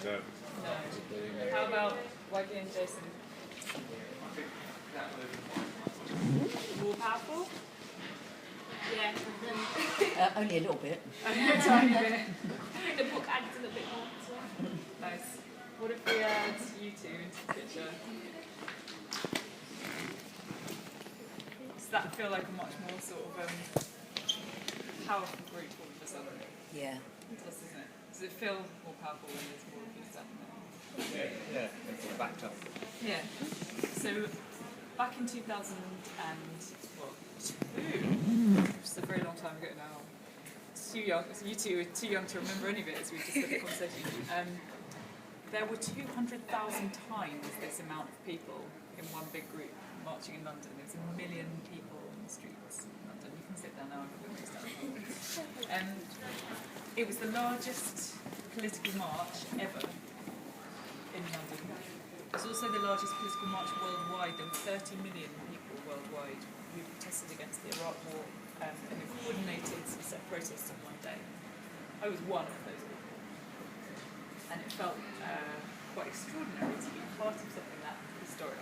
No. No. How about Waggy and Jason? More powerful? Yeah. Only a little bit. Only a tiny bit. The book adds a little bit more as well. Nice. What if we add you two into the picture? Does that feel like a much more sort of powerful group all of a sudden? Yeah. It does, doesn't it? Does it feel more powerful when there's more of you standing there? Yeah, it's all backed up. Yeah. So back in 2002, which is a very long time ago now. Too young. So you two are too young to remember any of it as we just had the conversation. There were 200,000 times this amount of people in one big group marching in London. There was 1 million people in the streets in London. You can sit down now. I'm going to stand. It was the largest political march ever in London. It was also the largest political march worldwide. There were 30 million people worldwide who protested against the Iraq War in a coordinated set of protests on one day. I was one of those people. And it felt quite extraordinary to be part of something that historic.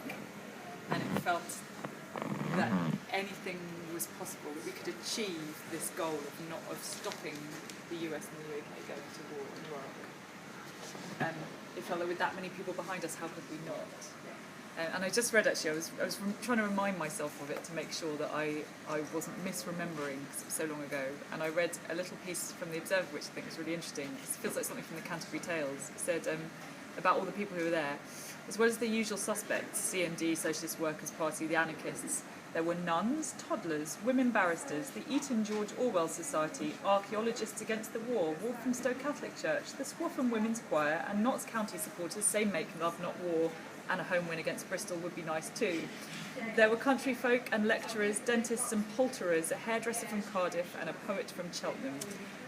And it felt that anything was possible, that we could achieve this goal of stopping the US and the UK going to war in Iraq. It felt like with that many people behind us, how could we not? And I just read, actually, I was trying to remind myself of it to make sure that I wasn't misremembering, because it was so long ago. And I read a little piece from The Observer, which I think was really interesting. It feels like something from the Canterbury Tales. It said about all the people who were there, as well as the usual suspects, CND, Socialist Workers' Party, the anarchists, there were nuns, toddlers, women barristers, the Eton George Orwell Society, archaeologists against the war, Walthamstow Catholic Church, the Swaffham Women's Choir, and Notts County supporters say make love not war, and a home win against Bristol would be nice too. There were country folk and lecturers, dentists and poulterers, a hairdresser from Cardiff and a poet from Cheltenham.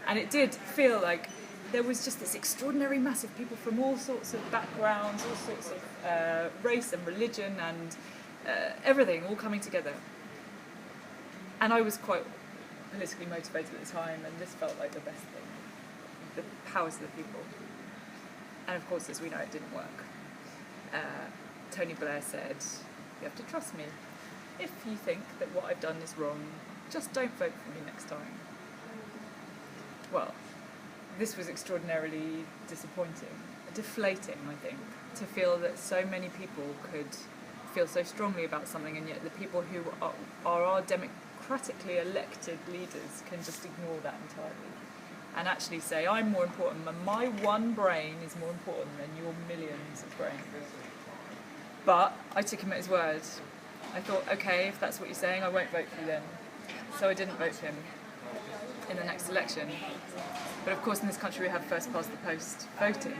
And it did feel like there was just this extraordinary mass of people from all sorts of backgrounds, all sorts of race and religion and everything all coming together. And I was quite politically motivated at the time, and this felt like the best thing. The powers of the people. And of course, as we know, it didn't work. Tony Blair said, "You have to trust me. If you think that what I've done is wrong, just don't vote for me next time." Well, this was extraordinarily disappointing, deflating, I think, to feel that so many people could feel so strongly about something, and yet the people who are our democratically elected leaders can just ignore that entirely and actually say, I'm more important, and my one brain is more important than your millions of brains. But I took him at his word. I thought, okay, if that's what you're saying, I won't vote for you then. So I didn't vote for him in the next election. But of course in this country we have first past the post voting.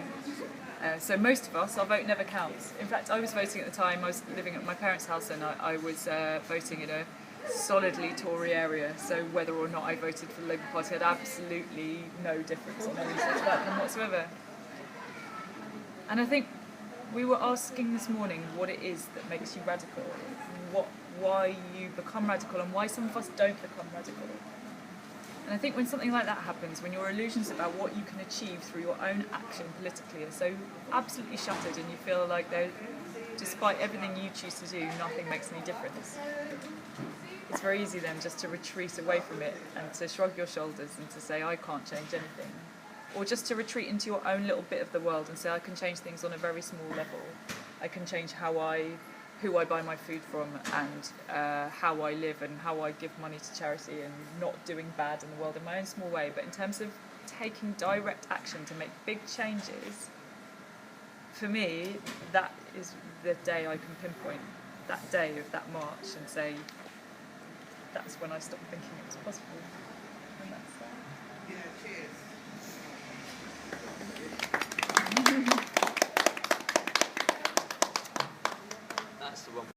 So most of us, our vote never counts. In fact, I was voting at the time, I was living at my parents' house, and I was voting in a solidly Tory area, so whether or not I voted for the Labour Party had absolutely no difference on any such outcome whatsoever. And I think we were asking this morning what it is that makes you radical, why you become radical and why some of us don't become radical. And I think when something like that happens, when your illusions about what you can achieve through your own action politically are so absolutely shattered, and you feel like despite everything you choose to do, nothing makes any difference, it's very easy then just to retreat away from it and to shrug your shoulders and to say, I can't change anything. Or just to retreat into your own little bit of the world and say, I can change things on a very small level. I can change who I buy my food from, and how I live, and how I give money to charity, and not doing bad in the world in my own small way. But in terms of taking direct action to make big changes, for me, that is the day I can pinpoint, that day of that march, and say, that's when I stopped thinking it was possible.